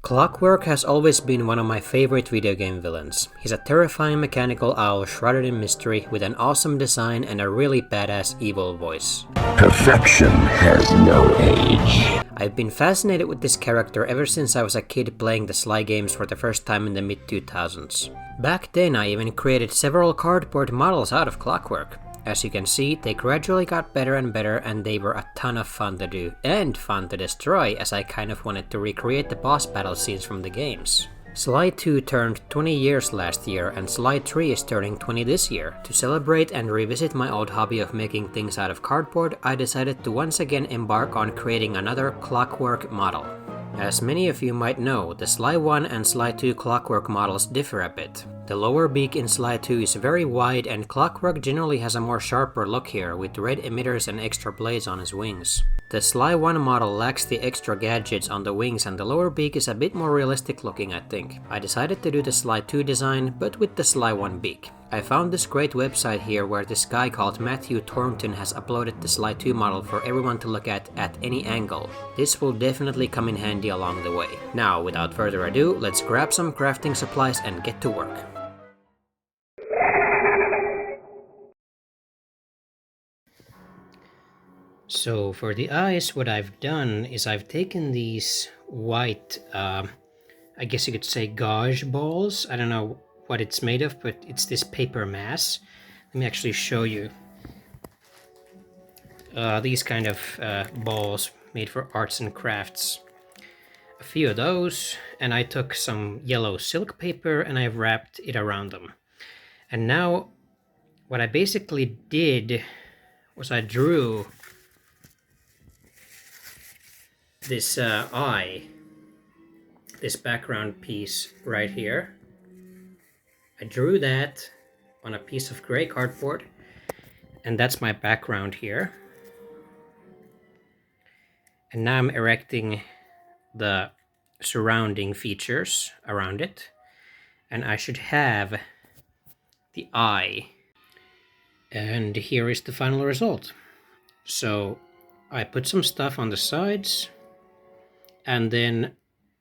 Clockwerk has always been one of my favorite video game villains. He's a terrifying mechanical owl shrouded in mystery with an awesome design and a really badass evil voice. Perfection has no age. I've been fascinated with this character ever since I was a kid playing the Sly games for the first time in the mid-2000s. Back then I even created several cardboard models out of Clockwerk. As you can see, they gradually got better and better, and they were a ton of fun to do, and fun to destroy, as I kind of wanted to recreate the boss battle scenes from the games. Sly 2 turned 20 years last year, and Sly 3 is turning 20 this year. To celebrate and revisit my old hobby of making things out of cardboard, I decided to once again embark on creating another Clockwerk model. As many of you might know, the Sly 1 and Sly 2 Clockwerk models differ a bit. The lower beak in Sly 2 is very wide, and Clockwerk generally has a more sharper look here, with red emitters and extra blades on his wings. The Sly 1 model lacks the extra gadgets on the wings, and the lower beak is a bit more realistic looking, I think. I decided to do the Sly 2 design, but with the Sly 1 beak. I found this great website here where this guy called Matthew Thornton has uploaded the Sly 2 model for everyone to look at any angle. This will definitely come in handy along the way. Now, without further ado, let's grab some crafting supplies and get to work. So for the eyes, what I've done is I've taken these white, I guess you could say gauze balls. I don't know what it's made of, but it's this paper mass. Let me actually show you. These kind of balls made for arts and crafts. A few of those, and I took some yellow silk paper and I wrapped it around them. And now what I basically did was I drew this eye, this background piece right here. I drew that on a piece of gray cardboard, and that's my background here. And now I'm erecting the surrounding features around it, and I should have the eye. And here is the final result. So I put some stuff on the sides, and then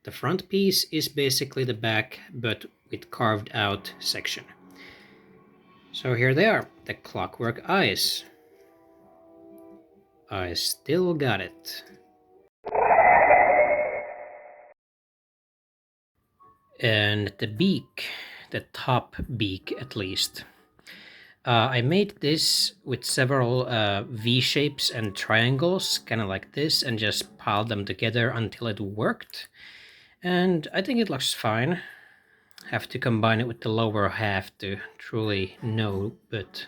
the front piece is basically the back, but with carved out section. So here they are, the Clockwerk eyes. I still got it. And the beak, the top beak at least. I made this with several V shapes and triangles, kind of like this, and just piled them together until it worked. And I think it looks fine. Have to combine it with the lower half to truly know, but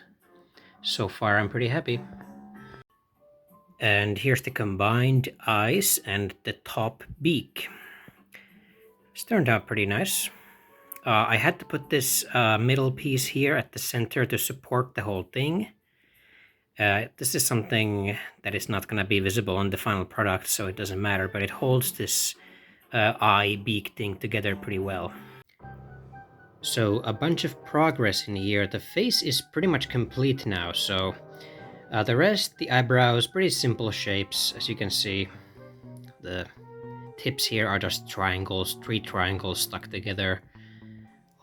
so far I'm pretty happy. And here's the combined eyes and the top beak. It's turned out pretty nice. I had to put this middle piece here at the center to support the whole thing. This is something that is not going to be visible on the final product, so it doesn't matter, but it holds this eye beak thing together pretty well. So a bunch of progress in here. The face is pretty much complete now, so the rest, the eyebrows, pretty simple shapes, as you can see. The tips here are just triangles, 3 triangles stuck together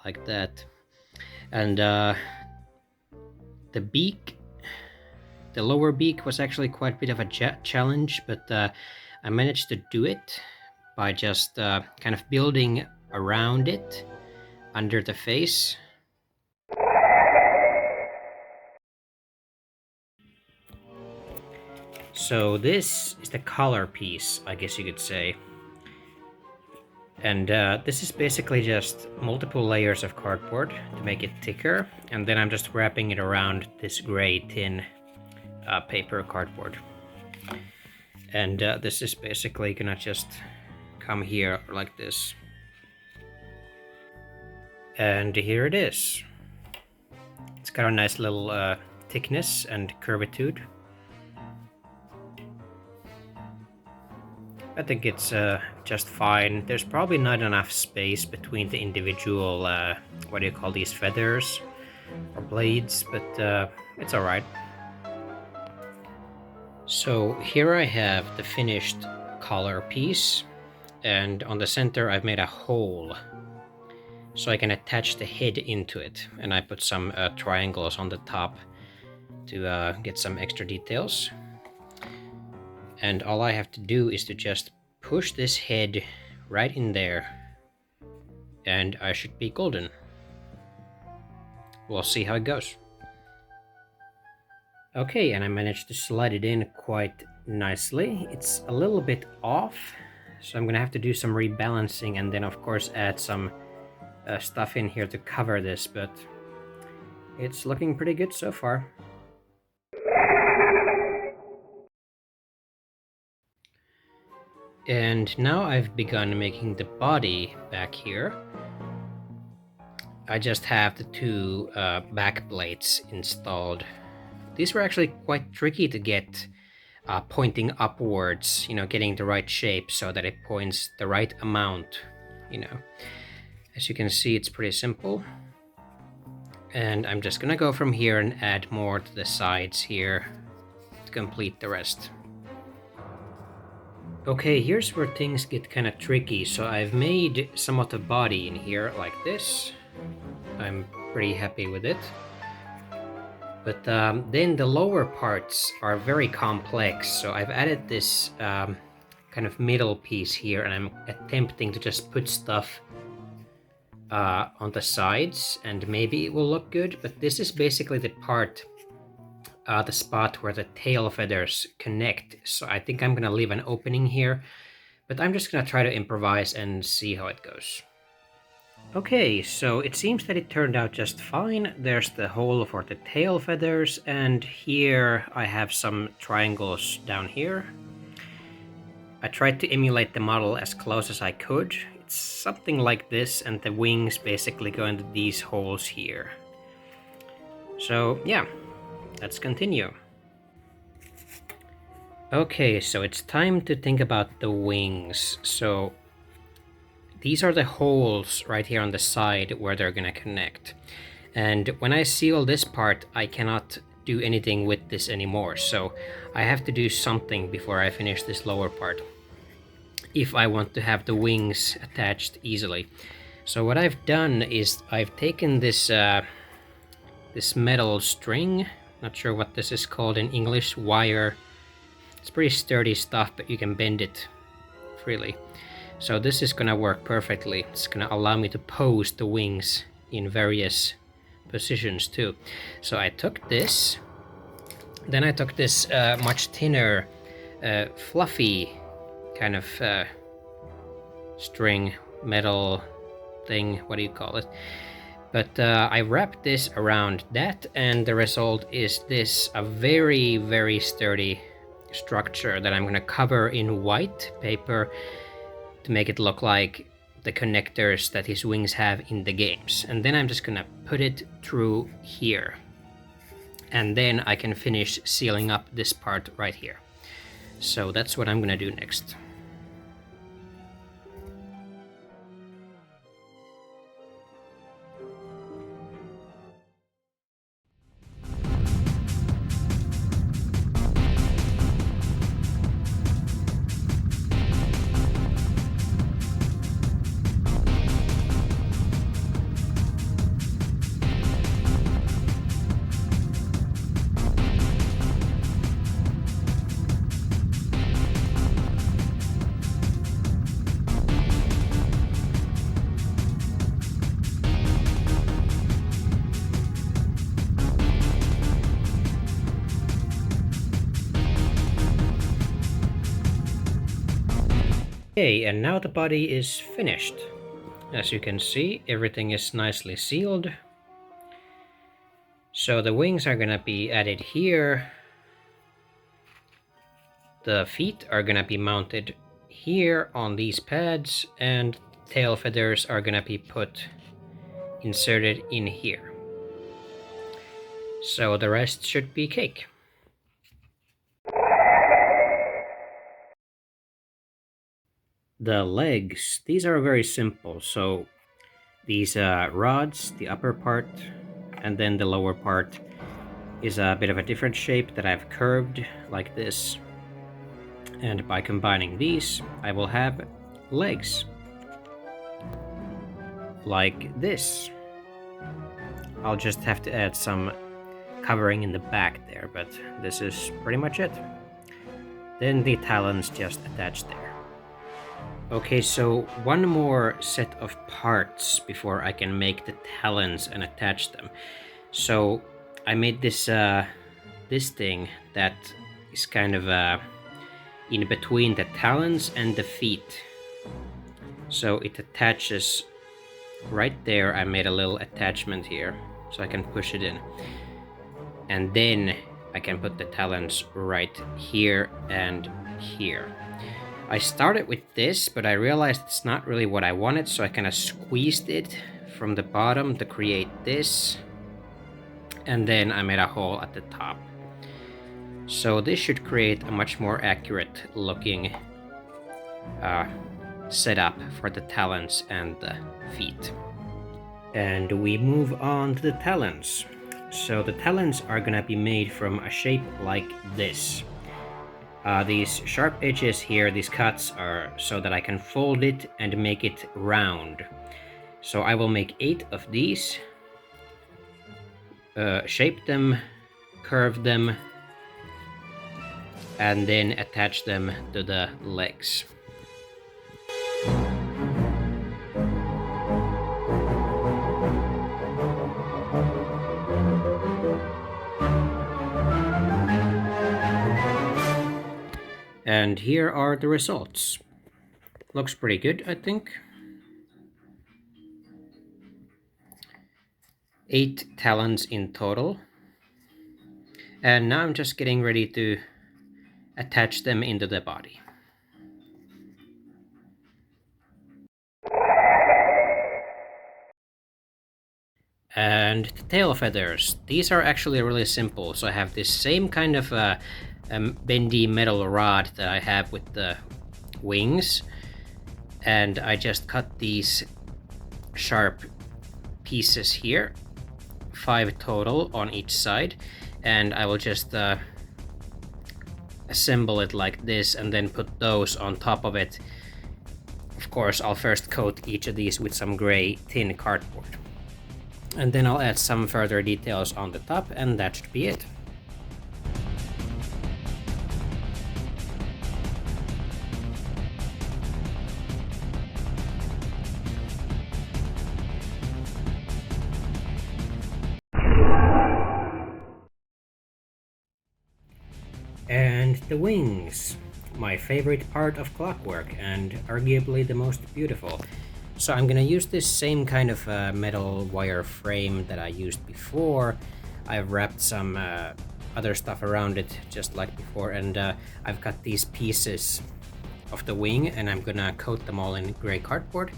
like that. And the beak, the lower beak was actually quite a bit of a challenge, but I managed to do it by just kind of building around it under the face. So this is the collar piece, I guess you could say. And this is basically just multiple layers of cardboard to make it thicker, and then I'm just wrapping it around this gray tin paper cardboard. And this is basically gonna just come here like this. And here it is. It's got a nice little thickness and curvature. I think it's just fine. There's probably not enough space between the individual, what do you call these, feathers or blades, but it's alright. So here I have the finished collar piece. and on the center I've made a hole so I can attach the head into it, and I put some triangles on the top to get some extra details. And all I have to do is to just push this head right in there, and I should be golden. We'll see how it goes. Okay, and I managed to slide it in quite nicely. It's a little bit off, so I'm gonna have to do some rebalancing and then of course add some stuff in here to cover this, but it's looking pretty good so far. And now I've begun making the body back here. I just have the two back plates installed. These were actually quite tricky to get pointing upwards, you know, getting the right shape so that it points the right amount, you know. As you can see, it's pretty simple. And I'm just gonna go from here and add more to the sides here to complete the rest. Okay, here's where things get kind of tricky. So I've made some of the body in here like this. I'm pretty happy with it. But then the lower parts are very complex. So I've added this kind of middle piece here, and I'm attempting to just put stuff on the sides, and maybe it will look good. But this is basically the part, the spot where the tail feathers connect. So I think I'm gonna leave an opening here, but I'm just gonna try to improvise and see how it goes. Okay, so it seems that it turned out just fine. There's the hole for the tail feathers, and here I have some triangles down here. I tried to emulate the model as close as I could. It's something like this, and the wings basically go into these holes here. So yeah, let's continue. Okay, so it's time to think about the wings. So these are the holes right here on the side where they're gonna connect. And when I seal this part, I cannot do anything with this anymore. So I have to do something before I finish this lower part, if I want to have the wings attached easily. So what I've done is I've taken this this metal string, not sure what this is called in English, wire. It's pretty sturdy stuff, but you can bend it freely. So this is gonna work perfectly. It's gonna allow me to pose the wings in various positions too. So I took this, then I took this much thinner, fluffy kind of string, metal thing, what do you call it? But I wrapped this around that, and the result is this, a very, very sturdy structure that I'm gonna cover in white paper to make it look like the connectors that his wings have in the games. And then I'm just gonna put it through here. And then I can finish sealing up this part right here. So that's what I'm gonna do next. Okay, and now the body is finished. As you can see, everything is nicely sealed. So the wings are gonna be added here. The feet are gonna be mounted here on these pads, and tail feathers are gonna be inserted in here. So the rest should be cake. The legs, these are very simple. So these rods, the upper part, and then the lower part is a bit of a different shape that I've curved like this. And by combining these, I will have legs. Like this. I'll just have to add some covering in the back there, but this is pretty much it. Then the talons just attach there. Okay, so one more set of parts before I can make the talons and attach them. So I made this this thing that is kind of in between the talons and the feet. So it attaches right there. I made a little attachment here so I can push it in. And then I can put the talons right here and here. I started with this, but I realized it's not really what I wanted, so I kind of squeezed it from the bottom to create this. And then I made a hole at the top. So this should create a much more accurate looking setup for the talons and the feet. And we move on to the talons. So the talons are gonna be made from a shape like this. These sharp edges here, these cuts, are so that I can fold it and make it round. So I will make 8 of these, shape them, curve them, and then attach them to the legs. And here are the results. Looks pretty good, I think. 8 talons in total. And now I'm just getting ready to attach them into the body. And the tail feathers. These are actually really simple. So I have this same kind of bendy metal rod that I have with the wings, and I just cut these sharp pieces here, 5 total on each side, and I will just assemble it like this and then put those on top of it. Of course, I'll first coat each of these with some gray thin cardboard, and then I'll add some further details on the top, and that should be it. And the wings, my favorite part of Clockwerk and arguably the most beautiful. So I'm gonna use this same kind of metal wire frame that I used before. I've wrapped some other stuff around it just like before, and I've cut these pieces of the wing and I'm gonna coat them all in gray cardboard,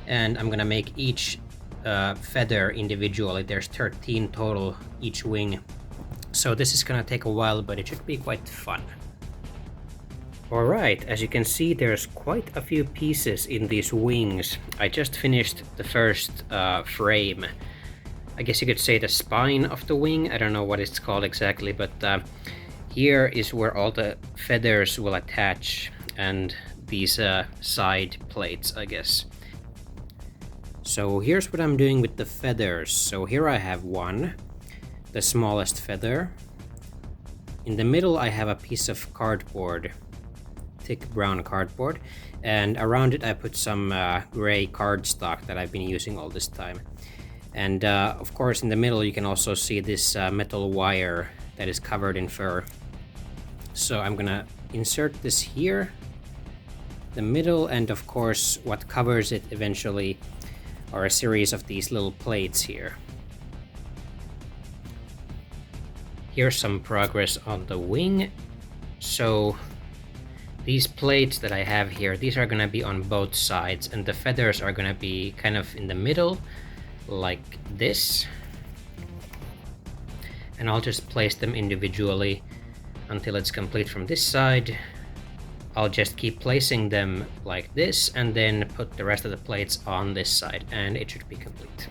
and I'm gonna make each feather individually. There's 13 total each wing. So this is gonna take a while, but it should be quite fun. Alright, as you can see, there's quite a few pieces in these wings. I just finished the first frame. I guess you could say the spine of the wing. I don't know what it's called exactly, but here is where all the feathers will attach, and these side plates, I guess. So here's what I'm doing with the feathers. So here I have one, the smallest feather. In the middle I have a piece of cardboard, thick brown cardboard, and around it I put some gray cardstock that I've been using all this time. And of course in the middle you can also see this metal wire that is covered in fur. So I'm gonna insert this here, the middle, and of course what covers it eventually are a series of these little plates here. Here's some progress on the wing. So these plates that I have here, these are gonna be on both sides, and the feathers are gonna be kind of in the middle, like this. And I'll just place them individually until it's complete from this side. I'll just keep placing them like this, and then put the rest of the plates on this side, and it should be complete.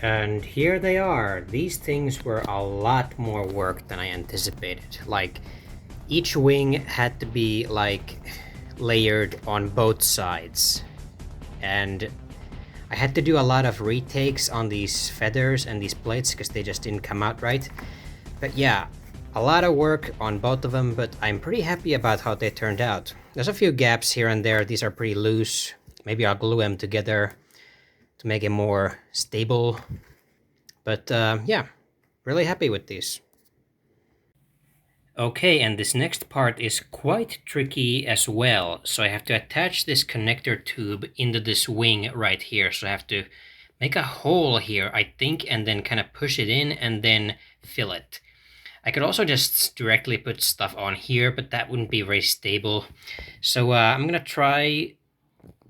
And here they are. These things were a lot more work than I anticipated. Like, each wing had to be like layered on both sides. And I had to do a lot of retakes on these feathers and these plates because they just didn't come out right. But yeah, a lot of work on both of them, but I'm pretty happy about how they turned out. There's a few gaps here and there. These are pretty loose. Maybe I'll glue them together to make it more stable. But yeah, really happy with these. Okay, and this next part is quite tricky as well. So I have to attach this connector tube into this wing right here. So I have to make a hole here, I think, and then kind of push it in and then fill it. I could also just directly put stuff on here, but that wouldn't be very stable. So I'm gonna try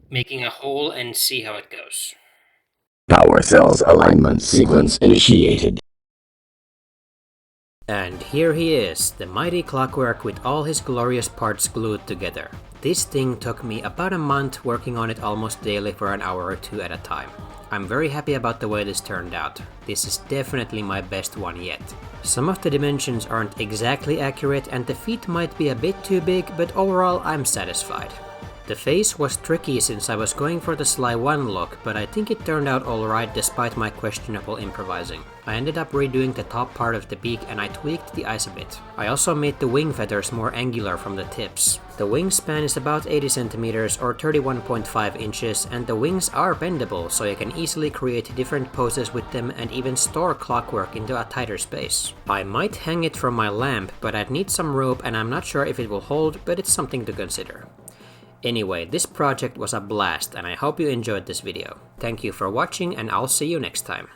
making a hole and see how it goes. Power cells alignment sequence initiated. And here he is, the mighty Clockwerk with all his glorious parts glued together. This thing took me about a month working on it almost daily for an hour or two at a time. I'm very happy about the way this turned out. This is definitely my best one yet. Some of the dimensions aren't exactly accurate and the feet might be a bit too big, but overall I'm satisfied. The face was tricky since I was going for the Sly 1 look, but I think it turned out alright despite my questionable improvising. I ended up redoing the top part of the beak and I tweaked the eyes a bit. I also made the wing feathers more angular from the tips. The wingspan is about 80 centimeters or 31.5 inches and the wings are bendable, so you can easily create different poses with them and even store Clockwerk into a tighter space. I might hang it from my lamp, but I'd need some rope and I'm not sure if it will hold, but it's something to consider. Anyway, this project was a blast and I hope you enjoyed this video. Thank you for watching and I'll see you next time.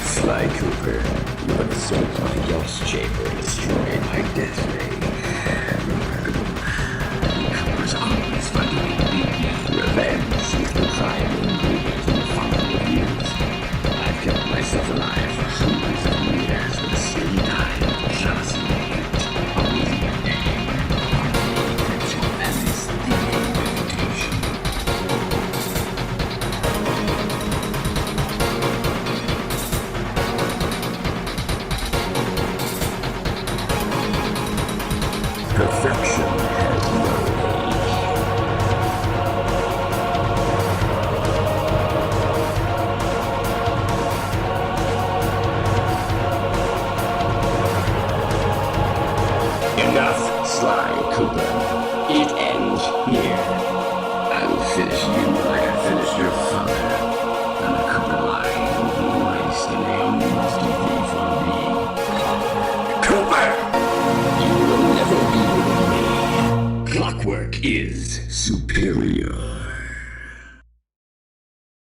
Sly Cooper, you have escaped my ghost chamber and destroyed my death ray. Remarkable. Cooper's always finding revenge is the prime ingredient in the following of years. I've kept myself alive for hundreds of years with the same time, jealousy, always in your name. Encryption and its reputation. Perfection has no age. Enough, Sly Cooper. It ends here. I will finish you like I finished your father. And the Cooper line will be erased and Naomi must give me for me. Cooper! You will never be with me. Clockwerk is superior.